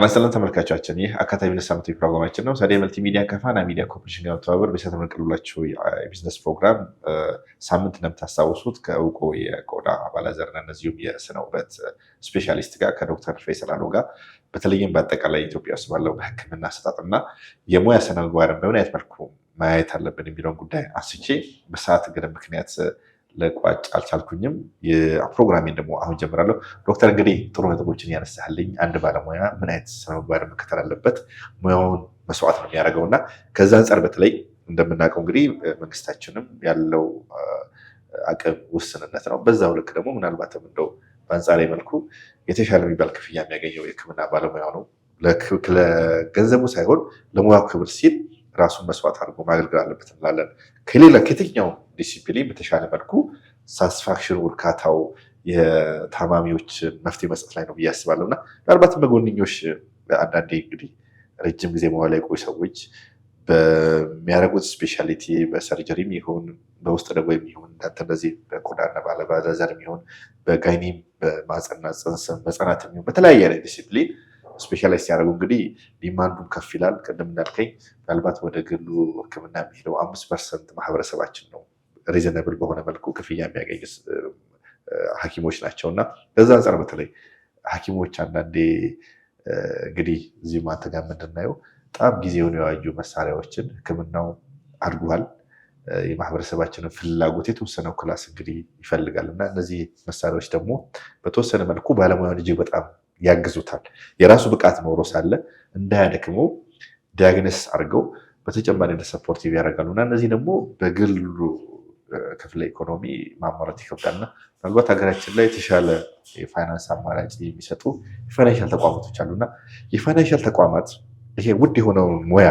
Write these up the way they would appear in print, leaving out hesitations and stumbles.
ተናስተለን ተመልካቾቻችን ይህ አካዳሚ ሳምንታዊ ፕሮግራማችን ነው። ሳዲያ መልቲ ሚዲያ ከፋና ሚዲያ ኮርፖሬሽን ጋር ተባብረው በሰተም ቀርብላችሁ የቢዝነስ ፕሮግራም ሳምንት እንደምታስታውሱት ከእውቁ የቆዳ አባላዘርና እነዚሁም የስነ ውበት ስፔሻሊስት ጋር ከዶክተር ፈይሰል አሎ ጋር በተለይም በአጠቃላይ ኢትዮጵያ ውስጥ ባለው በሕክምና አሰጣጥና የሙያ ስነ ምግባርን በምን አይነት መልኩ ማየት አለብን የሚለውን ጉዳይ አንስቼ በሰዓት ገደብ ምክንያት ለቋጭ አልቻልኩኝም። ፕሮግራሜን ደግሞ አሁን ጀምራለሁ። ዶክተር እንግዲህ ጥሩ ነጥቦችን ያነሳልኝ አንድ ባለሙያ ምን አይነት ስነ ምግባር መከተል አለበት፣ ሙያውን መስዋዕት ነው የሚያደርገው እና ከዛ አንጻር በተለይ እንደምናውቀው እንግዲህ መንግስታችንም ያለው አቅም ውስንነት ነው። በዛው ልክ ደግሞ ምናልባትም እንደው በአንጻራዊ መልኩ የተሻለ የሚባል ክፍያ የሚያገኘው የህክምና ባለሙያው ነው። ለገንዘቡ ሳይሆን ለሙያው ክብር ሲል ራሱን መስዋዕት አድርጎ ማገልገል አለበት እንላለን። ከሌላ ከየትኛው ዲሲፕሊን በተሻለ መልኩ ሳትስፋክሽኑ እርካታው የታማሚዎችን መፍትሄ መስጠት ላይ ነው ብዬ አስባለሁ እና ምናልባትም በጎንኞሽ አንዳንዴ እንግዲህ ረጅም ጊዜ መዋል ላይ ቆዩ ሰዎች በሚያደርጉት ስፔሻሊቲ በሰርጀሪም ይሁን በውስጥ ደግሞ የሚሆን እንዳንተ እንደዚህ በቆዳና ባለዘር የሚሆን በጋይኒም በማህፀንና ፅንስም በህፃናት የሚሆን በተለያየ አይነት ዲሲፕሊን ስፔሻላይዝ ሲያደርጉ እንግዲህ ዲማንዱም ከፍ ይላል። ቅድም እንዳልከኝ ምናልባት ወደ ግሉ ህክምና የሚሄደው 5% ማህበረሰባችን ነው ሪዘነብል በሆነ መልኩ ክፍያ የሚያገኝ ሐኪሞች ናቸው እና በዛ አንጻር በተለይ ሐኪሞች አንዳንዴ እንግዲህ እዚህ አንተ ጋር የምንድናየው በጣም ጊዜውን የዋጁ መሳሪያዎችን ህክምናው አድጓል። የማህበረሰባችንን ፍላጎት የተወሰነው ክላስ እንግዲህ ይፈልጋል እና እነዚህ መሳሪያዎች ደግሞ በተወሰነ መልኩ ባለሙያን እጅግ በጣም ያግዙታል። የራሱ ብቃት ኖሮ ሳለ እንዳያደክሙ ዲያግኖስ አድርገው በተጨማሪ ሰፖርቲቭ ያደርጋሉ እና እነዚህ ደግሞ በግሉ ክፍለ ኢኮኖሚ ማሟላት ይከብዳልና ምናልባት ሀገራችን ላይ የተሻለ የፋይናንስ አማራጭ የሚሰጡ የፋይናንሻል ተቋማቶች አሉና የፋይናንሻል ተቋማት ይሄ ውድ የሆነውን ሙያ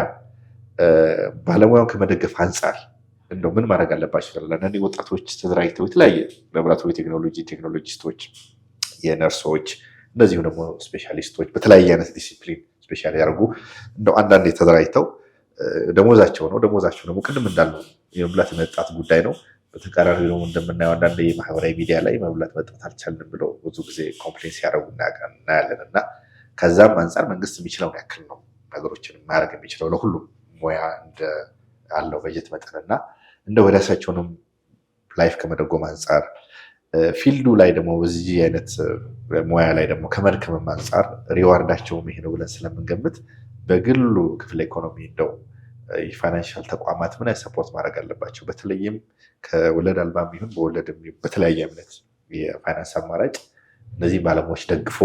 ባለሙያውን ከመደገፍ አንጻር እንደው ምን ማድረግ አለባቸው ይላል። አንዳንዴ ወጣቶች ተደራጅተው የተለያየ ላቦራቶሪ ቴክኖሎጂስቶች፣ የነርሶች እንደዚሁ ደግሞ ስፔሻሊስቶች በተለያየ አይነት ዲሲፕሊን ስፔሻል ያደርጉ እንደው አንዳንዴ ተደራጅተው ደሞዛቸው ደግሞ ቅድም እንዳልነው የመብላት መጠጣት ጉዳይ ነው። በተቃራኒ ደግሞ እንደምናየው አንዳንድ የማህበራዊ ሚዲያ ላይ መብላት መጠጣት አልቻልንም ብለው ብዙ ጊዜ ኮምፕሌን ሲያደርጉ እናያለን እና ከዛም አንጻር መንግስት የሚችለውን ያክል ነው ነገሮችን ማድረግ የሚችለው ለሁሉም ሙያ አለው በጀት መጠንና እንደ ወዳሳቸውንም ላይፍ ከመደጎም አንጻር ፊልዱ ላይ ደግሞ በዚህ አይነት ሙያ ላይ ደግሞ ከመድከምም አንጻር ሪዋርዳቸውም ይሄ ነው ብለን ስለምንገምት በግሉ ክፍለ ኢኮኖሚ እንደው የፋይናንሻል ተቋማት ምን አይነት ሰፖርት ማድረግ አለባቸው? በተለይም ከወለድ አልባም ይሁን በወለድ በተለያየ እምነት የፋይናንስ አማራጭ እነዚህ ባለሙያዎች ደግፎ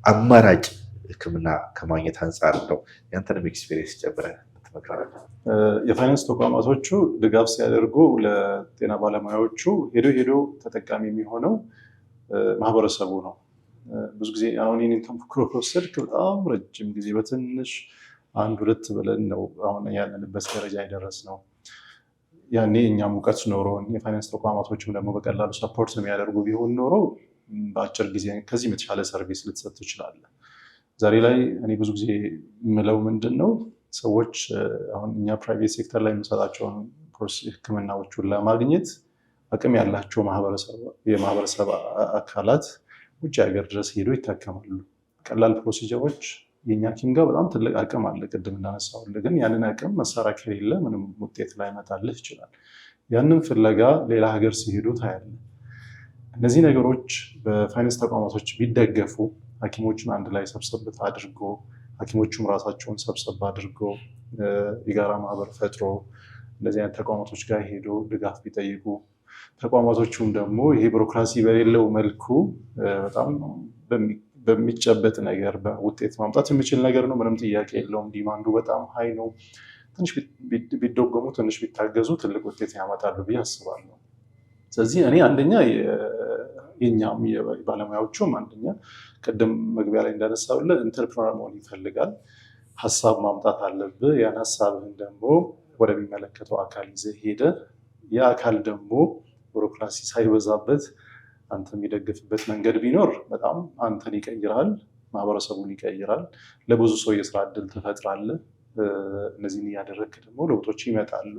አማራጭ ህክምና ከማግኘት አንጻር ነው ያንተንም ኤክስፔሪየንስ ጨምረህ ትመክራለህ? የፋይናንስ ተቋማቶቹ ድጋፍ ሲያደርጉ ለጤና ባለሙያዎቹ ሄዶ ተጠቃሚ የሚሆነው ማህበረሰቡ ነው። ብዙ ጊዜ አሁን ይህንን ተሞክሮ ከወሰድክ በጣም ረጅም ጊዜ በትንሽ 1-2 ብለን ነው አሁን ያለንበት ደረጃ የደረስነው። ያኔ እኛም እውቀት ኖሮን የፋይናንስ ተቋማቶችም ደግሞ በቀላሉ ሰፖርት የሚያደርጉ ቢሆን ኖሮ በአጭር ጊዜ ከዚህ የተሻለ ሰርቪስ ልትሰጥ ትችላለህ። ዛሬ ላይ እኔ ብዙ ጊዜ የምለው ምንድን ነው ሰዎች አሁን እኛ ፕራይቬት ሴክተር ላይ የምንሰጣቸውን ህክምናዎቹን ለማግኘት አቅም ያላቸው የማህበረሰብ አካላት ውጭ ሀገር ድረስ ሄዶ ይታከማሉ። ቀላል ፕሮሲጀሮች የኛ ሐኪም ጋር በጣም ትልቅ አቅም አለ፣ ቅድም እንዳነሳሁልህ። ግን ያንን አቅም መሳሪያ ከሌለ ምንም ውጤት ላይመጣልህ ይችላል። ያንን ፍለጋ ሌላ ሀገር ሲሄዱ ታያለህ። እነዚህ ነገሮች በፋይናንስ ተቋማቶች ቢደገፉ ሐኪሞችን አንድ ላይ ሰብሰብ አድርጎ ሐኪሞቹም ራሳቸውን ሰብሰብ አድርጎ የጋራ ማህበር ፈጥሮ እንደዚህ አይነት ተቋማቶች ጋር ሄዶ ድጋፍ ቢጠይቁ ተቋማቶቹም ደግሞ ይሄ ቢሮክራሲ በሌለው መልኩ በጣም በሚጨበጥ ነገር በውጤት ማምጣት የሚችል ነገር ነው። ምንም ጥያቄ የለውም። ዲማንዱ በጣም ሀይ ነው። ትንሽ ቢደጎሙ ትንሽ ቢታገዙ ትልቅ ውጤት ያመጣሉ ብዬ አስባለሁ። ስለዚህ እኔ አንደኛ የኛም የባለሙያዎቹም አንደኛ ቅድም መግቢያ ላይ እንዳነሳሁልህ ኢንተርፕረነር መሆን ይፈልጋል። ሀሳብ ማምጣት አለብህ። ያን ሀሳብህን ደግሞ ወደሚመለከተው አካል ይዘህ ሄደህ ያ አካል ደግሞ ቢሮክራሲ ሳይበዛበት አንተ የሚደግፍበት መንገድ ቢኖር በጣም አንተን ይቀይራል፣ ማህበረሰቡን ይቀይራል። ለብዙ ሰው የስራ እድል ትፈጥራለህ። እነዚህን እያደረግክ ደግሞ ለውጦች ይመጣሉ።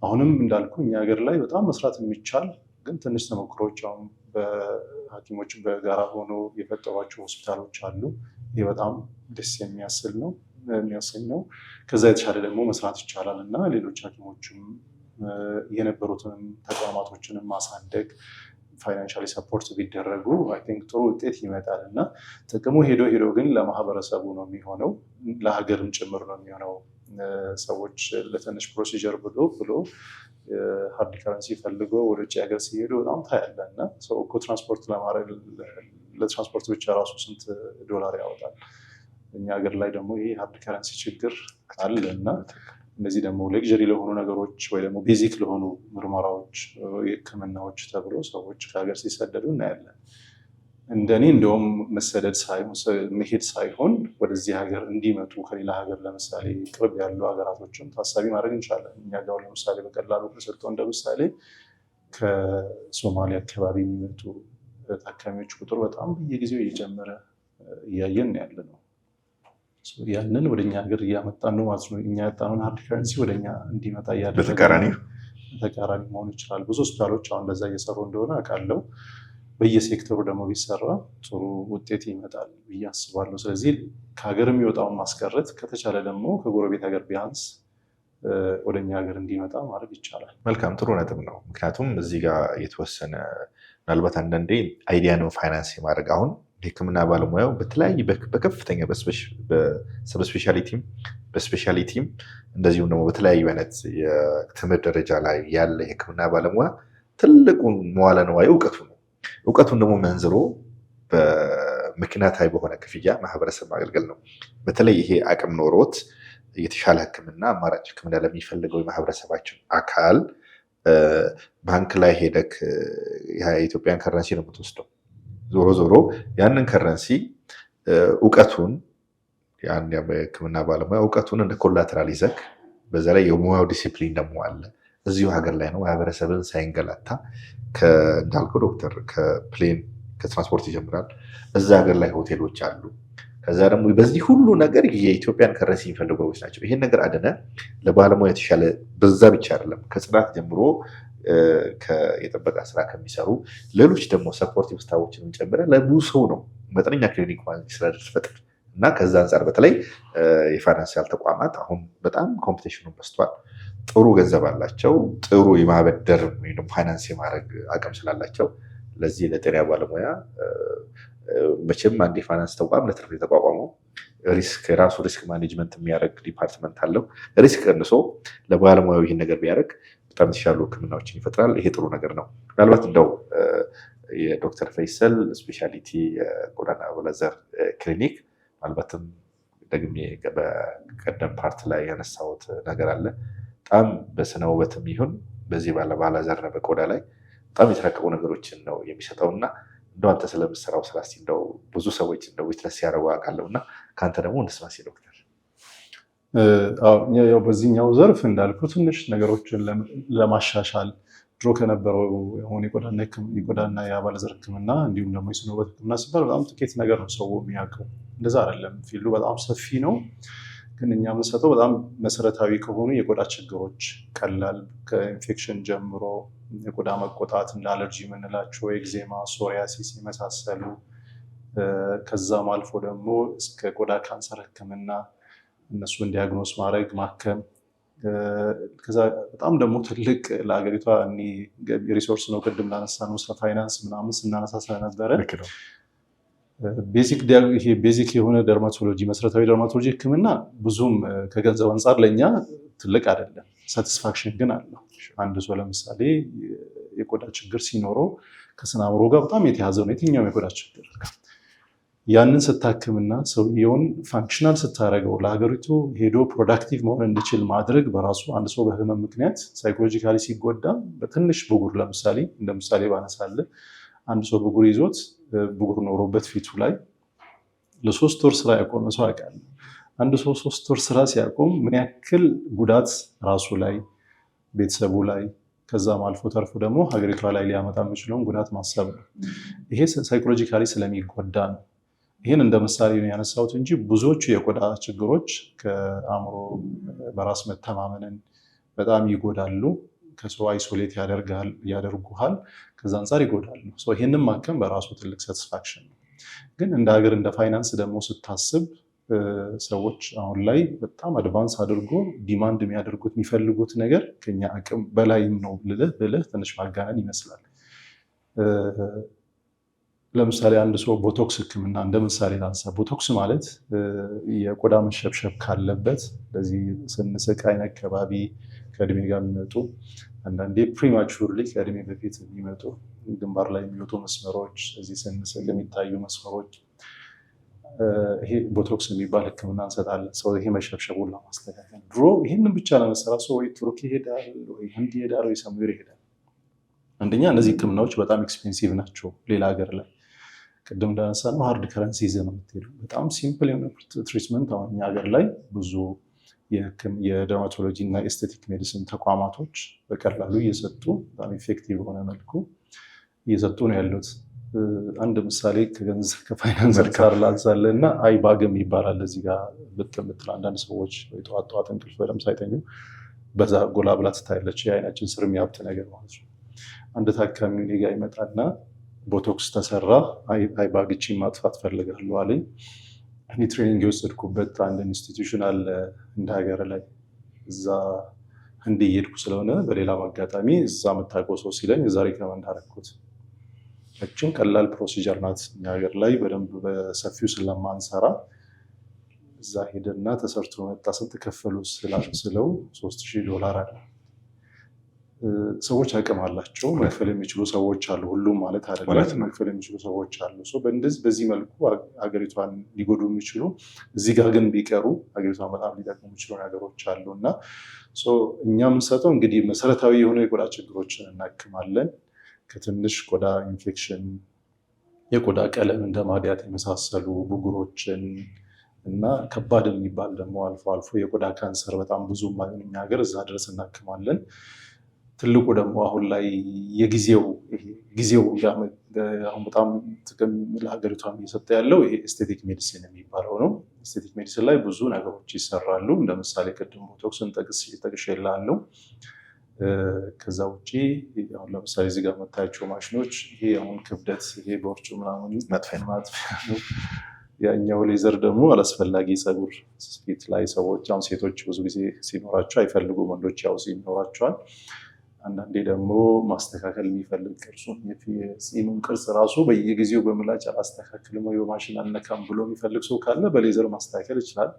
አሁንም እንዳልኩ እኛ ሀገር ላይ በጣም መስራት የሚቻል ግን ትንሽ ተሞክሮች አሁን በሐኪሞች በጋራ ሆኖ የፈጠሯቸው ሆስፒታሎች አሉ። ይህ በጣም ደስ የሚያሰኝ ነው። ከዛ የተሻለ ደግሞ መስራት ይቻላል እና ሌሎች ሐኪሞችም የነበሩትንም ተቋማቶችንም ማሳደግ ፋይናንሻሊ ሰፖርት ቢደረጉ አይ ቲንክ ጥሩ ውጤት ይመጣል እና ጥቅሙ ሄዶ ግን ለማህበረሰቡ ነው የሚሆነው፣ ለሀገርም ጭምር ነው የሚሆነው። ሰዎች ለትንሽ ፕሮሲጀር ብሎ ሃርድ ከረንሲ ፈልጎ ወደ ውጭ ሀገር ሲሄዱ በጣም ታያለ እና ሰው እኮ ትራንስፖርት ለማድረግ ለትራንስፖርት ብቻ ራሱ ስንት $ ያወጣል። እኛ ሀገር ላይ ደግሞ ይሄ ሃርድ ከረንሲ ችግር አለ እና እነዚህ ደግሞ ሌክዠሪ ለሆኑ ነገሮች ወይ ደግሞ ቤዚክ ለሆኑ ምርመራዎች፣ ሕክምናዎች ተብሎ ሰዎች ከሀገር ሲሰደዱ እናያለን። እንደኔ እንደውም መሄድ ሳይሆን ወደዚህ ሀገር እንዲመጡ ከሌላ ሀገር ለምሳሌ ቅርብ ያሉ ሀገራቶችን ታሳቢ ማድረግ እንችላለን። እኛ ጋር ለምሳሌ በቀላሉ ከሰጠው እንደ ምሳሌ ከሶማሊያ አካባቢ የሚመጡ ታካሚዎች ቁጥር በጣም በየጊዜው እየጨመረ እያየን ያለ ነው። ያንን ወደኛ ሀገር እያመጣን ነው ማለት ነው። እኛ ያጣነውን ሃርድ ከረንሲ ወደኛ እንዲመጣ እያደረገ በተቃራኒ መሆን ይችላል። ብዙ ሆስፒታሎች አሁን እንደዛ እየሰሩ እንደሆነ አውቃለሁ። በየሴክተሩ ደግሞ ቢሰራ ጥሩ ውጤት ይመጣል ብዬ አስባለሁ። ስለዚህ ከሀገር የሚወጣውን ማስቀረት ከተቻለ ደግሞ ከጎረቤት ሀገር ቢያንስ ወደኛ ሀገር እንዲመጣ ማድረግ ይቻላል። መልካም፣ ጥሩ ነጥብ ነው። ምክንያቱም እዚህ ጋር የተወሰነ ምናልባት አንዳንዴ አይዲያ ነው ፋይናንስ የማድረግ አሁን የሕክምና ባለሙያው በተለያየ በከፍተኛ በስፔሻሊቲም እንደዚሁም ደግሞ በተለያዩ አይነት የትምህርት ደረጃ ላይ ያለ የሕክምና ባለሙያ ትልቁን መዋለ ንዋይ እውቀቱ ነው። እውቀቱን ደግሞ መንዝሮ በምክንያታዊ በሆነ ክፍያ ማህበረሰብ ማገልገል ነው። በተለይ ይሄ አቅም ኖሮት የተሻለ ሕክምና አማራጭ ሕክምና ለሚፈልገው የማህበረሰባችን አካል ባንክ ላይ ሄደክ የኢትዮጵያን ከረንሲ ነው የምትወስደው። ዞሮ ያንን ከረንሲ እውቀቱን ያን የሕክምና ባለሙያ እውቀቱን እንደ ኮላተራል ይዘክ በዛ ላይ የሙያው ዲሲፕሊን ደግሞ አለ እዚሁ ሀገር ላይ ነው ማህበረሰብን ሳይንገላታ እንዳልከው ዶክተር ከፕሌን ከትራንስፖርት ይጀምራል። እዛ ሀገር ላይ ሆቴሎች አሉ። ከዛ ደግሞ በዚህ ሁሉ ነገር የኢትዮጵያን ከረንሲ የሚፈልጉ ሰዎች ናቸው። ይሄን ነገር አደነ ለባለሙያ የተሻለ በዛ ብቻ አይደለም ከጽዳት ጀምሮ የጥበቃ ስራ ከሚሰሩ ሌሎች ደግሞ ሰፖርቲቭ ስታፎችን ጨምረ ለብዙ ሰው ነው መጠነኛ ክሊኒክ ማለት ፈጥር እና ከዛ አንጻር በተለይ የፋይናንሲያል ተቋማት አሁን በጣም ኮምፒቴሽኑ በዝቷል። ጥሩ ገንዘብ አላቸው። ጥሩ የማበደር ወይም ፋይናንስ የማድረግ አቅም ስላላቸው ለዚህ ለጤና ባለሙያ መቼም አንድ የፋይናንስ ተቋም ለትርፍ የተቋቋመው የራሱ ሪስክ ማኔጅመንት የሚያደርግ ዲፓርትመንት አለው። ሪስክ ቀንሶ ለባለሙያው ይህን ነገር ቢያደርግ በጣም የተሻሉ ሕክምናዎችን ይፈጥራል። ይሄ ጥሩ ነገር ነው። ምናልባት እንደው የዶክተር ፈይሰል ስፔሻሊቲ የጎዳና አባላዘር ክሊኒክ ምናልባትም ደግሜ በቀደም ፓርት ላይ ያነሳሁት ነገር አለ። በጣም በስነ ውበትም ይሁን በዚህ ባለዘርና በቆዳ ላይ በጣም የተረቀቁ ነገሮችን ነው የሚሰጠው እና እንደው አንተ ስለምሰራው ስራ እስኪ እንደው ብዙ ሰዎች እንደው ዊትነስ ሲያደርጉ አውቃለሁ እና ከአንተ ደግሞ እንስማ እስኪ ዶክተር። ያው በዚህኛው ዘርፍ እንዳልኩ ትንሽ ነገሮችን ለማሻሻል ድሮ ከነበረው የሆነ የቆዳና የአባለዘር ሕክምና እንዲሁም ደግሞ የስነ ውበት ሕክምና ሲባል በጣም ጥቂት ነገር ነው ሰው የሚያውቀው። እንደዛ አይደለም። ፊልዱ በጣም ሰፊ ነው። ግን እኛ የምንሰጠው በጣም መሰረታዊ ከሆኑ የቆዳ ችግሮች ቀላል ከኢንፌክሽን ጀምሮ የቆዳ መቆጣት እንደ አለርጂ የምንላቸው ኤግዜማ፣ ሶሪያሲስ የመሳሰሉ ከዛም አልፎ ደግሞ እስከ ቆዳ ካንሰር ሕክምና እነሱን ዲያግኖስ ማድረግ ማከም። ከዛ በጣም ደግሞ ትልቅ ለሀገሪቷ ሪሶርስ ነው። ቅድም ላነሳ ነው ስለ ፋይናንስ ምናምን ስናነሳ ስለነበረ ቤዚክ የሆነ ደርማቶሎጂ መሰረታዊ ደርማቶሎጂ ሕክምና ብዙም ከገንዘብ አንጻር ለእኛ ትልቅ አይደለም። ሳቲስፋክሽን ግን አለው። አንድ ሰው ለምሳሌ የቆዳ ችግር ሲኖረው ከስነ አእምሮ ጋር በጣም የተያዘ ነው የትኛውም የቆዳ ችግር። ያንን ስታክምና ሰውየውን ፋንክሽናል ስታደርገው ለሀገሪቱ ሄዶ ፕሮዳክቲቭ መሆን እንዲችል ማድረግ በራሱ አንድ ሰው በህመም ምክንያት ሳይኮሎጂካሊ ሲጎዳ በትንሽ ብጉር ለምሳሌ እንደ ምሳሌ ባነሳለ አንድ ሰው ብጉር ይዞት ብጉር ኖሮበት ፊቱ ላይ ለ3 ወር ስራ ያቆመ ሰው አውቃለሁ። አንድ ሰው 3 ወር ስራ ሲያቆም ምን ያክል ጉዳት ራሱ ላይ ቤተሰቡ ላይ ከዛም አልፎ ተርፎ ደግሞ ሀገሪቷ ላይ ሊያመጣ የሚችለውን ጉዳት ማሰብ ነው። ይሄ ሳይኮሎጂካሊ ስለሚጎዳ ነው። ይህን እንደ ምሳሌ ነው ያነሳሁት እንጂ ብዙዎቹ የቆዳ ችግሮች ከአእምሮ በራስ መተማመንን በጣም ይጎዳሉ። ከሰው አይሶሌት ያደርጉሃል። ከዛ አንጻር ይጎዳሉ። ይህንን ማከም በራሱ ትልቅ ሳቲስፋክሽን ነው። ግን እንደ ሀገር እንደ ፋይናንስ ደግሞ ስታስብ ሰዎች አሁን ላይ በጣም አድቫንስ አድርጎ ዲማንድ የሚያደርጉት የሚፈልጉት ነገር ከኛ አቅም በላይም ነው ብልህ ትንሽ ማጋነን ይመስላል። ለምሳሌ አንድ ሰው ቦቶክስ ህክምና እንደ ምሳሌ ላንሳ። ቦቶክስ ማለት የቆዳ መሸብሸብ ካለበት ለዚህ ስንስቅ አይን አካባቢ ከእድሜ ጋር የሚመጡ አንዳንዴ ፕሪማቹርሊ ከእድሜ በፊት የሚመጡ ግንባር ላይ የሚወጡ መስመሮች፣ እዚህ ስንስቅ የሚታዩ መስመሮች፣ ይሄ ቦቶክስ የሚባል ህክምና እንሰጣለን። ሰው ይሄ መሸብሸቡን ለማስተካከል ድሮ ይህንን ብቻ ለመሰራት ሰው ወይ ቱርክ ይሄዳል ወይ ህንድ ይሄዳል ወይ ሰሙር ይሄዳል። አንደኛ እነዚህ ህክምናዎች በጣም ኤክስፔንሲቭ ናቸው። ሌላ ሀገር ላይ ቅድም እንዳነሳ ነው ሃርድ ከረንሲ ይዘህ ነው የምትሄደው። በጣም ሲምፕል የሆነ ትሪትመንት አሁን እኛ ሀገር ላይ ብዙ የደርማቶሎጂ እና ኤስቴቲክ ሜዲሲን ተቋማቶች በቀላሉ እየሰጡ በጣም ኢፌክቲቭ በሆነ መልኩ እየሰጡ ነው ያሉት። አንድ ምሳሌ ከገንዘብ ከፋይናንስ ጋር ላንሳለ እና አይባግም ይባላል። እዚህ ጋር ብትምትል አንዳንድ ሰዎች ጠዋት ጠዋት እንቅልፍ በደምብ ሳይተኙ በዛ ጎላ ብላ ትታያለች። የአይናችን ስር የሚያብጥ ነገር ማለት ነው። አንድ ታካሚ እኔ ጋ ይመጣና ቦቶክስ ተሰራ፣ አይባግቺን ማጥፋት ፈልጋለሁ አለኝ። እኔ ትሬኒንግ የወሰድኩበት አንድ ኢንስቲትዩሽን አለ እንደ ሀገር ላይ፣ እዛ ህንድ እየሄድኩ ስለሆነ በሌላ አጋጣሚ እዛ የምታውቀው ሰው ሲለኝ እዛ ሪከመንድ አደረኩት። እችን ቀላል ፕሮሲጀር ናት። እኛ ሀገር ላይ በደንብ በሰፊው ስለማንሰራ እዛ ሄደና ተሰርቶ መጣ። ስንት ከፈሉ ስለው $3000 አለ። ሰዎች አቅም አላቸው፣ መክፈል የሚችሉ ሰዎች አሉ። ሁሉም ማለት አይደለም፣ መክፈል የሚችሉ ሰዎች አሉ። በዚህ መልኩ ሀገሪቷን ሊጎዱ የሚችሉ እዚህ ጋር ግን ቢቀሩ ሀገሪቷን በጣም ሊጠቅሙ የሚችሉ ነገሮች አሉ እና እኛ የምንሰጠው እንግዲህ መሰረታዊ የሆኑ የቆዳ ችግሮችን እናክማለን። ከትንሽ ቆዳ ኢንፌክሽን፣ የቆዳ ቀለም እንደ ማዲያት የመሳሰሉ ብጉሮችን እና ከባድ የሚባል ደግሞ አልፎ አልፎ የቆዳ ካንሰር በጣም ብዙ ማይሆን እኛ ሀገር እዛ ድረስ እናክማለን። ትልቁ ደግሞ አሁን ላይ ጊዜው አሁን በጣም ጥቅም ለሀገሪቷ እየሰጠ ያለው ይሄ ኤስቴቲክ ሜዲሲን የሚባለው ነው። ኤስቴቲክ ሜዲሲን ላይ ብዙ ነገሮች ይሰራሉ። እንደ ምሳሌ ቅድም ቦቶክስን ጠቅሼልሃለሁ። ከዛ ውጭ አሁን ለምሳሌ እዚህ ጋር የምታያቸው ማሽኖች ይሄ አሁን ክብደት ይሄ ቦርጩ ምናምን ማጥፊያ ነው። ያኛው ሌዘር ደግሞ አላስፈላጊ ፀጉር ፊት ላይ ሰዎች አሁን ሴቶች ብዙ ጊዜ ሲኖራቸው አይፈልጉም፣ ወንዶች ያው ይኖራቸዋል። አንዳንዴ ደግሞ ማስተካከል የሚፈልግ ቅርጹን የፂሙን ቅርጽ ራሱ በየጊዜው በምላጭ አላስተካክልም ወይ በማሽን አልነካም ብሎ የሚፈልግ ሰው ካለ በሌዘር ማስተካከል ይችላል።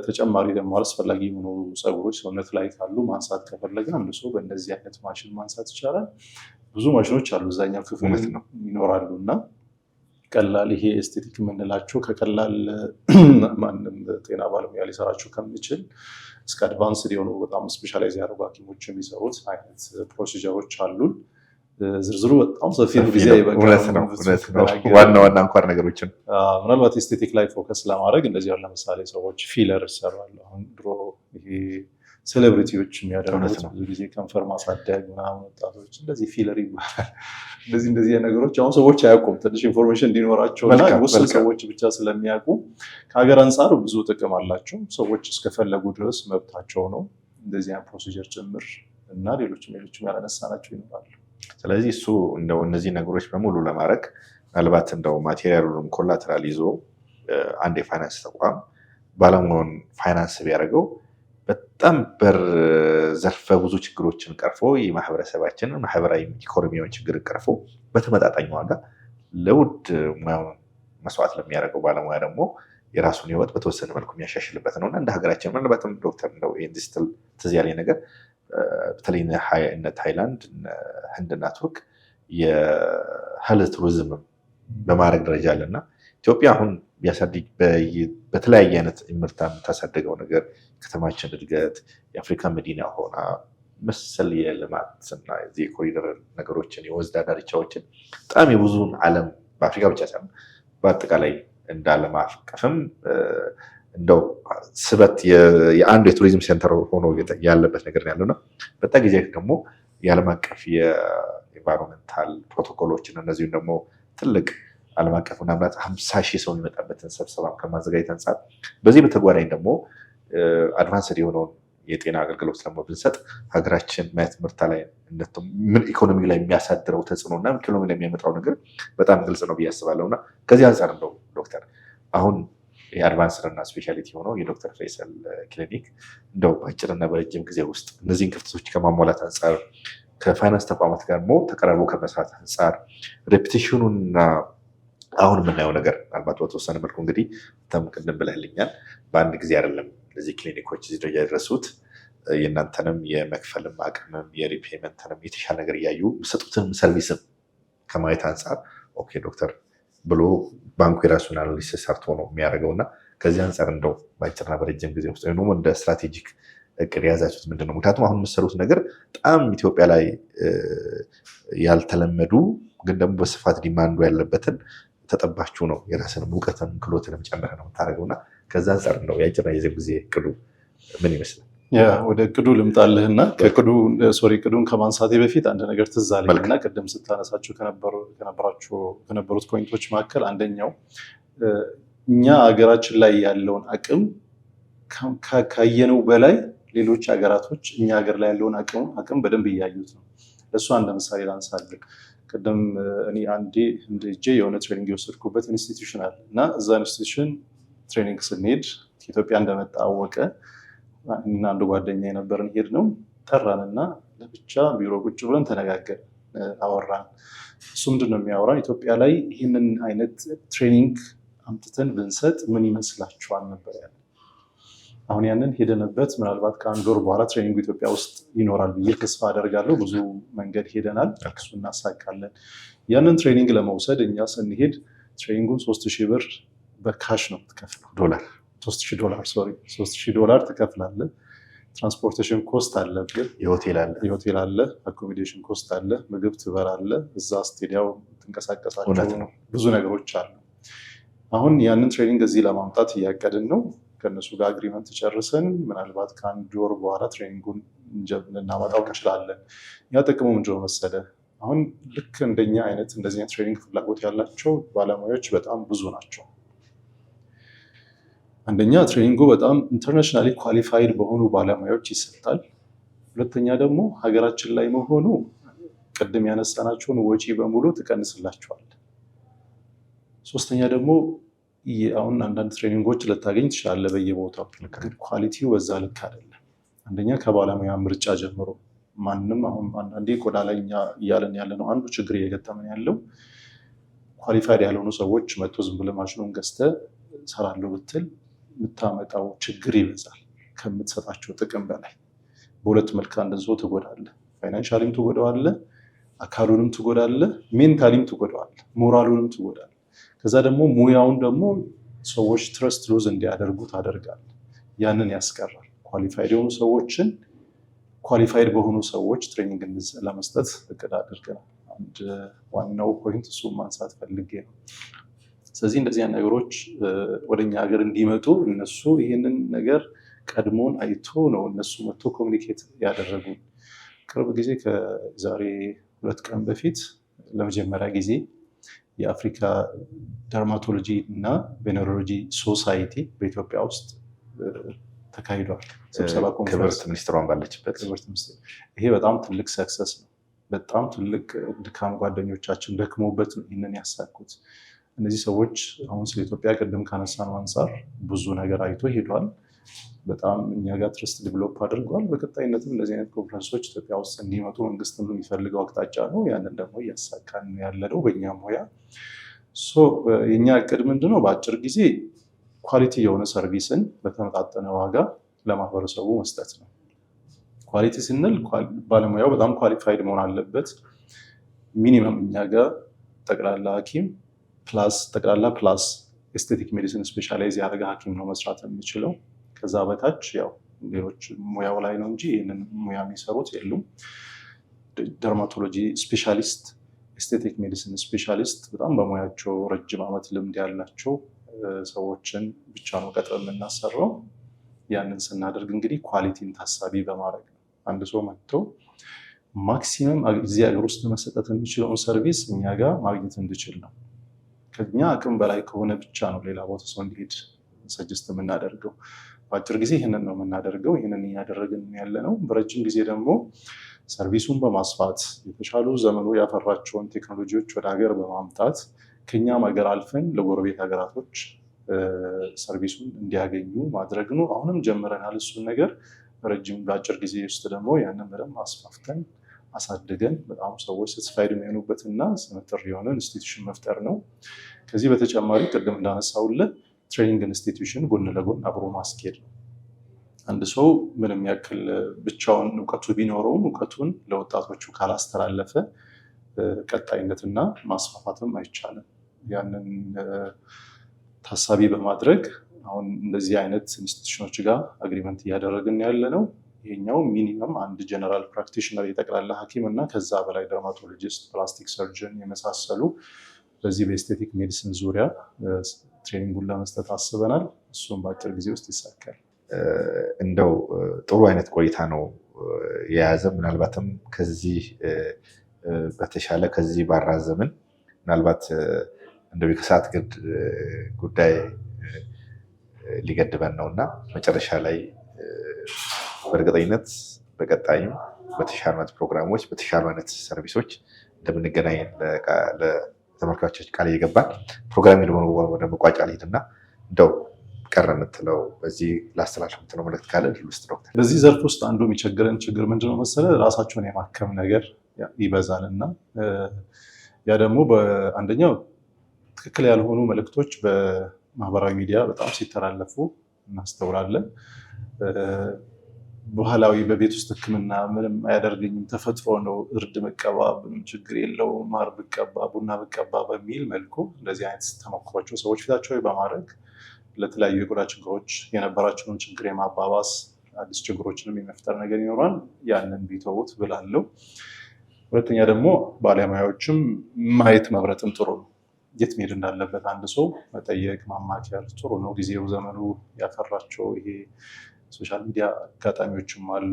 ተጨማሪ ደግሞ አላስፈላጊ የሆኑ ፀጉሮች ሰውነት ላይ ካሉ ማንሳት ከፈለገ አንድ ሰው በእንደዚህ አይነት ማሽን ማንሳት ይቻላል። ብዙ ማሽኖች አሉ እዛኛው ክፍል ይኖራሉ እና ቀላል ይሄ ኤስቴቲክ የምንላቸው ከቀላል ማንም ጤና ባለሙያ ሊሰራቸው ከሚችል እስከ አድቫንስድ የሆኑ በጣም ስፔሻላይዝ ያደርጉ ሐኪሞች የሚሰሩት አይነት ፕሮሲጀሮች አሉን። ዝርዝሩ በጣም ሰፊ ጊዜ ዋና አንኳር ነገሮችን ምናልባት ኤስቴቲክ ላይ ፎከስ ለማድረግ እንደዚህ ለምሳሌ ሰዎች ፊለር ይሰራሉ። አሁን ድሮ ይሄ ሴሌብሪቲዎች የሚያደርጉት ብዙ ጊዜ ከንፈር ማሳደግ ምናምን ወጣቶች እንደዚህ ፊለር ይባላል። እንደዚህ ነገሮች አሁን ሰዎች አያውቁም። ትንሽ ኢንፎርሜሽን እንዲኖራቸው እና ውስን ሰዎች ብቻ ስለሚያውቁ ከሀገር አንጻር ብዙ ጥቅም አላቸው። ሰዎች እስከፈለጉ ድረስ መብታቸው ነው። እንደዚህ አይነት ፕሮሲጀር ጭምር እና ሌሎችም ያላነሳናቸው ይኖራሉ። ስለዚህ እሱ እንደው እነዚህ ነገሮች በሙሉ ለማድረግ ምናልባት እንደው ማቴሪያሉንም ኮላተራል ይዞ አንድ የፋይናንስ ተቋም ባለሙያውን ፋይናንስ ቢያደርገው በጣም ዘርፈ ብዙ ችግሮችን ቀርፎ የማህበረሰባችንን ማህበራዊ ኢኮኖሚያዊ ችግር ቀርፎ በተመጣጣኝ ዋጋ ለውድ ሙያውን መስዋዕት ለሚያደርገው ባለሙያ ደግሞ የራሱን ህይወት በተወሰነ መልኩ የሚያሻሽልበት ነው እና እንደ ሀገራችን ምናልባትም ዶክተር እንደው ኢንዱስትሪ ትዝ ያለኝ ነገር በተለይ እነ ታይላንድ፣ ህንድና ቱርክ የሄልዝ ቱሪዝም በማድረግ ደረጃ አለና ኢትዮጵያ አሁን ቢያሳድግ በተለያየ አይነት ምርታ የምታሳድገው ነገር ከተማችን እድገት የአፍሪካ መዲና ሆና መሰል የልማትና የኮሪደር ነገሮችን የወንዝ ዳርቻዎችን በጣም የብዙን ዓለም በአፍሪካ ብቻ ሳይሆን በአጠቃላይ እንደ ዓለም አቀፍም እንደው ስበት የአንዱ የቱሪዝም ሴንተር ሆኖ ያለበት ነገር ያለውና በጣም ጊዜ ደግሞ የዓለም አቀፍ የኤንቫይሮንመንታል ፕሮቶኮሎችን እነዚሁም ደግሞ ትልቅ ዓለም አቀፍ ምናልባት 50,000 ሰው የሚመጣበትን ስብሰባ ከማዘጋጀት አንጻር በዚህ በተጓዳኝ ደግሞ አድቫንስድ የሆነውን የጤና አገልግሎት ደግሞ ብንሰጥ ሀገራችን ትምህርት ላይ ምን ኢኮኖሚ ላይ የሚያሳድረው ተጽዕኖ እና ኢኮኖሚ ላይ የሚያመጣው ነገር በጣም ግልጽ ነው ብዬ አስባለሁ። እና ከዚህ አንጻር እንደው ዶክተር አሁን የአድቫንስድ እና ስፔሻሊቲ የሆነው የዶክተር ፈይሰል ክሊኒክ እንደው በአጭርና በረጅም ጊዜ ውስጥ እነዚህን ክፍተቶች ከማሟላት አንጻር ከፋይናንስ ተቋማት ጋር ተቀራርቦ ከመስራት አንጻር ሬፑቴሽኑና አሁን የምናየው ነገር ምናልባት በተወሰነ መልኩ እንግዲህ ቅድም ብለህልኛል፣ በአንድ ጊዜ አይደለም እነዚህ ክሊኒኮች እዚህ ደረጃ የደረሱት። የእናንተንም የመክፈልም አቅምም የሪፔመንትንም የተሻለ ነገር እያዩ የሚሰጡትን ሰርቪስም ከማየት አንጻር ኦኬ ዶክተር ብሎ ባንኩ የራሱን አናሊሲስ ሰርቶ ነው የሚያደርገው እና ከዚህ አንጻር እንደው በአጭርና በረጅም ጊዜ ውስጥ ወይም እንደ ስትራቴጂክ እቅድ የያዛችሁት ምንድን ነው? ምክንያቱም አሁን የምትሰሩት ነገር በጣም ኢትዮጵያ ላይ ያልተለመዱ ግን ደግሞ በስፋት ዲማንዱ ያለበትን ተጠባችሁ ነው። የራስን እውቀትን ክህሎትንም ጨምረህ ነው የምታደርገው እና ከዛ አንጻር እንደው የአጭርና የረጅም ጊዜ እቅዱ ምን ይመስላል? ወደ እቅዱ ልምጣልህና እቅዱን ከማንሳቴ በፊት አንድ ነገር ትዝ አለኝና ቅድም ስታነሳቸው ከነበሩት ፖይንቶች መካከል አንደኛው እኛ ሀገራችን ላይ ያለውን አቅም ካየነው በላይ ሌሎች ሀገራቶች እኛ ሀገር ላይ ያለውን አቅም በደንብ እያዩት ነው። ለእሱ አንድ ምሳሌ ላንሳለን። ቅድም እኔ አንዴ ሄጄ የሆነ ትሬኒንግ የወሰድኩበት ኢንስቲትዩሽን አለ እና እዛ ኢንስቲትዩሽን ትሬኒንግ ስንሄድ ከኢትዮጵያ እንደመጣ አወቀ እና አንድ ጓደኛ የነበረን ሄድ ነው ጠራንና ለብቻ ቢሮ ቁጭ ብለን ተነጋገር አወራን። እሱ ምንድን ነው የሚያወራን? ኢትዮጵያ ላይ ይህንን አይነት ትሬኒንግ አምጥተን ብንሰጥ ምን ይመስላችኋል ነበር ያለ። አሁን ያንን ሄደንበት ምናልባት ከአንድ ወር በኋላ ትሬኒንጉ ኢትዮጵያ ውስጥ ይኖራል ብዬ ተስፋ አደርጋለሁ። ብዙ መንገድ ሄደናል፣ እሱ እናሳካለን። ያንን ትሬኒንግ ለመውሰድ እኛ ስንሄድ ትሬኒንጉን 3000 ብር በካሽ ነው ትከፍለው፣ $3000 ትከፍላለህ። ትራንስፖርቴሽን ኮስት አለብህ፣ የሆቴል አለ፣ አኮሚዴሽን ኮስት አለ፣ ምግብ ትበላለህ፣ እዛ ስቴዲያው ትንቀሳቀሳቸው ብዙ ነገሮች አሉ። አሁን ያንን ትሬኒንግ እዚህ ለማምጣት እያቀድን ነው። ከእነሱ ጋር አግሪመንት ጨርሰን ምናልባት ከአንድ ወር በኋላ ትሬኒንጉን ልናመጣው እንችላለን። ያ ጥቅሙ ምንድን ነው መሰለህ? አሁን ልክ እንደኛ አይነት እንደዚህ አይነት ትሬኒንግ ፍላጎት ያላቸው ባለሙያዎች በጣም ብዙ ናቸው። አንደኛ ትሬኒንጉ በጣም ኢንተርናሽናሊ ኳሊፋይድ በሆኑ ባለሙያዎች ይሰጣል። ሁለተኛ ደግሞ ሀገራችን ላይ መሆኑ ቅድም ያነሳናቸውን ወጪ በሙሉ ትቀንስላቸዋል። ሶስተኛ ደግሞ አሁን አንዳንድ ትሬኒንጎች ልታገኝ ትችላለህ በየቦታው፣ ግን ኳሊቲው በዛ ልክ አይደለም። አንደኛ ከባለሙያ ምርጫ ጀምሮ ማንም አሁን አንዳንዴ ቆዳ ላይ እያለን ያለ ነው አንዱ ችግር እየገጠመን ያለው ኳሊፋይድ ያልሆኑ ሰዎች መጥቶ ዝም ብለህ ማሽኑን ገዝተህ እሰራለሁ ብትል የምታመጣው ችግር ይበዛል ከምትሰጣቸው ጥቅም በላይ። በሁለት መልክ አንድን ሰው ትጎዳለህ። ፋይናንሻሊም ትጎዳዋለህ፣ አካሉንም ትጎዳለህ፣ ሜንታሊም ትጎዳዋለህ፣ ሞራሉንም ትጎዳለህ። ከዛ ደግሞ ሙያውን ደግሞ ሰዎች ትረስት ሉዝ እንዲያደርጉ ታደርጋለህ። ያንን ያስቀራል። ኳሊፋይድ የሆኑ ሰዎችን ኳሊፋይድ በሆኑ ሰዎች ትሬኒንግ ለመስጠት እቅድ አድርገናል። አንድ ዋናው ፖይንት እሱ ማንሳት ፈልጌ ነው። ስለዚህ እንደዚህ ነገሮች ወደኛ ሀገር እንዲመጡ እነሱ ይህንን ነገር ቀድሞን አይቶ ነው እነሱ መጥቶ ኮሚኒኬት ያደረጉ። ቅርብ ጊዜ ከዛሬ 2 ቀን በፊት ለመጀመሪያ ጊዜ የአፍሪካ ደርማቶሎጂ እና ቬነሮሎጂ ሶሳይቲ በኢትዮጵያ ውስጥ ተካሂዷል። ስብሰባ ክብርት ሚኒስትሯን ባለችበት። ይሄ በጣም ትልቅ ሰክሰስ ነው። በጣም ትልቅ ድካም፣ ጓደኞቻችን ደክሞበት ነው ይህንን ያሳኩት። እነዚህ ሰዎች አሁን ስለ ኢትዮጵያ ቅድም ካነሳነው አንጻር ብዙ ነገር አይቶ ሄዷል። በጣም እኛ ጋር ትረስት ዲቨሎፕ አድርገዋል። በቀጣይነትም እንደዚህ አይነት ኮንፈረንሶች ኢትዮጵያ ውስጥ እንዲመጡ መንግስትም የሚፈልገው አቅጣጫ ነው። ያንን ደግሞ እያሳካን ያለነው በእኛ ሙያ። የእኛ እቅድ ምንድነው? በአጭር ጊዜ ኳሊቲ የሆነ ሰርቪስን በተመጣጠነ ዋጋ ለማህበረሰቡ መስጠት ነው። ኳሊቲ ስንል ባለሙያው በጣም ኳሊፋይድ መሆን አለበት። ሚኒመም እኛ ጋር ጠቅላላ ሐኪም ፕላስ ኤስቴቲክ ሜዲሲን ስፔሻላይዝ ያደረገ ሐኪም ነው መስራት የሚችለው። ከዛ በታች ያው ሌሎች ሙያው ላይ ነው እንጂ ይህንን ሙያ የሚሰሩት የሉም። ደርማቶሎጂ ስፔሻሊስት፣ ኤስቴቲክ ሜዲሲን ስፔሻሊስት በጣም በሙያቸው ረጅም ዓመት ልምድ ያላቸው ሰዎችን ብቻ ነው ቀጥረ የምናሰራው። ያንን ስናደርግ እንግዲህ ኳሊቲን ታሳቢ በማድረግ ነው። አንድ ሰው መጥቶ ማክሲመም እዚህ ሀገር ውስጥ መሰጠት የሚችለውን ሰርቪስ እኛ ጋር ማግኘት እንድችል ነው። ከኛ አቅም በላይ ከሆነ ብቻ ነው ሌላ ቦታ ሰው እንዲሄድ ሰጅስት የምናደርገው። በአጭር ጊዜ ይህንን ነው የምናደርገው። ይህንን እያደረግን ያለ ነው። በረጅም ጊዜ ደግሞ ሰርቪሱን በማስፋት የተሻሉ ዘመኑ ያፈራቸውን ቴክኖሎጂዎች ወደ ሀገር በማምጣት ከኛም ሀገር አልፈን ለጎረቤት ሀገራቶች ሰርቪሱን እንዲያገኙ ማድረግ ነው። አሁንም ጀምረናል እሱን ነገር። በአጭር ጊዜ ውስጥ ደግሞ ያንን በደንብ አስፋፍተን አሳድገን በጣም ሰዎች ሳቲስፋይድ የሚሆኑበትና ስመጥር የሆነ ኢንስቲትዩሽን መፍጠር ነው። ከዚህ በተጨማሪ ቅድም እንዳነሳውልን ትሬኒንግ ኢንስቲትዩሽን ጎን ለጎን አብሮ ማስኬድ ነው። አንድ ሰው ምንም ያክል ብቻውን እውቀቱ ቢኖረውም እውቀቱን ለወጣቶቹ ካላስተላለፈ ቀጣይነትና ማስፋፋትም አይቻልም። ያንን ታሳቢ በማድረግ አሁን እንደዚህ አይነት ኢንስቲትዩሽኖች ጋር አግሪመንት እያደረግን ያለ ነው። ይሄኛው ሚኒመም አንድ ጀነራል ፕራክቲሽነር የጠቅላላ ሐኪም እና ከዛ በላይ ደርማቶሎጂስት፣ ፕላስቲክ ሰርጀን የመሳሰሉ በዚህ በኤስቴቲክ ሜዲሲን ዙሪያ ትሬኒንጉን ለመስጠት አስበናል። እሱም በአጭር ጊዜ ውስጥ ይሳካል። እንደው ጥሩ አይነት ቆይታ ነው የያዘ። ምናልባትም ከዚህ በተሻለ ከዚህ ባራዘምን ምናልባት እንደው ከሰዓት ጉዳይ ሊገድበን ነው እና መጨረሻ ላይ በእርግጠኝነት በቀጣይም በተሻሉ አይነት ፕሮግራሞች በተሻሉ አይነት ሰርቪሶች እንደምንገናኝ ለተመልካቾች ቃል እየገባን ፕሮግራም ደግሞ ወደ መቋጫ ልሂድና እንደው ቀረ የምትለው በዚህ ላስተላልፍ የምትለው መልዕክት ካለ ውስጥ ዶክተር። በዚህ ዘርፍ ውስጥ አንዱ የሚቸግረን ችግር ምንድነው መሰለ? ራሳቸውን የማከም ነገር ይበዛል እና ያ ደግሞ በአንደኛው ትክክል ያልሆኑ መልዕክቶች በማህበራዊ ሚዲያ በጣም ሲተላለፉ እናስተውላለን። ባህላዊ በቤት ውስጥ ሕክምና ምንም አያደርገኝም፣ ተፈጥሮ ነው፣ እርድ መቀባ ምንም ችግር የለው፣ ማር ብቀባ ቡና ብቀባ በሚል መልኩ እንደዚህ አይነት ተሞክሯቸው ሰዎች ፊታቸው በማድረግ ለተለያዩ የቆዳ ችግሮች የነበራቸውን ችግር የማባባስ አዲስ ችግሮችንም የመፍጠር ነገር ይኖራል። ያንን ቢተውት ብላለው። ሁለተኛ ደግሞ ባለሙያዎችም ማየት መምረጥም ጥሩ ነው። የት መሄድ እንዳለበት አንድ ሰው መጠየቅ ማማከር ጥሩ ነው። ጊዜው ዘመኑ ያፈራቸው ይሄ ሶሻል ሚዲያ አጋጣሚዎችም አሉ።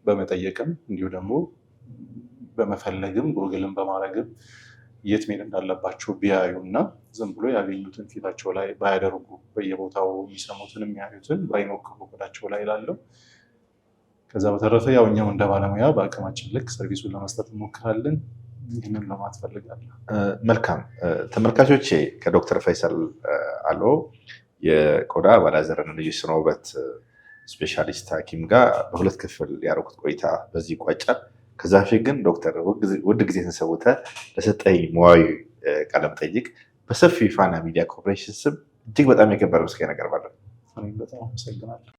በመጠየቅም እንዲሁ ደግሞ በመፈለግም ጉግልን በማድረግም የት መሄድ እንዳለባቸው ቢያዩ እና ዝም ብሎ ያገኙትን ፊታቸው ላይ ባያደርጉ፣ በየቦታው የሚሰሙትን የሚያዩትን ባይሞክሩ ቆዳቸው ላይ ላለው። ከዛ በተረፈ ያው እኛም እንደ ባለሙያ በአቅማችን ልክ ሰርቪሱን ለመስጠት እንሞክራለን። ይህንን ለማለት ፈልጋለሁ። መልካም ተመልካቾቼ፣ ከዶክተር ፈይሰል አሎ የቆዳ አባላዘርና ልዩ ስነ ውበት ስፔሻሊስት ሐኪም ጋር በሁለት ክፍል ያደረኩት ቆይታ በዚህ ይቋጫል። ከዛ በፊት ግን ዶክተር ውድ ጊዜ ተሰውተ ለሰጠኝ ሙያዊ ቃለ መጠይቅ በሰፊ ፋና ሚዲያ ኮርፖሬሽን ስም እጅግ በጣም የከበረ ምስጋና አቀርባለሁ። በጣም አመሰግናለሁ።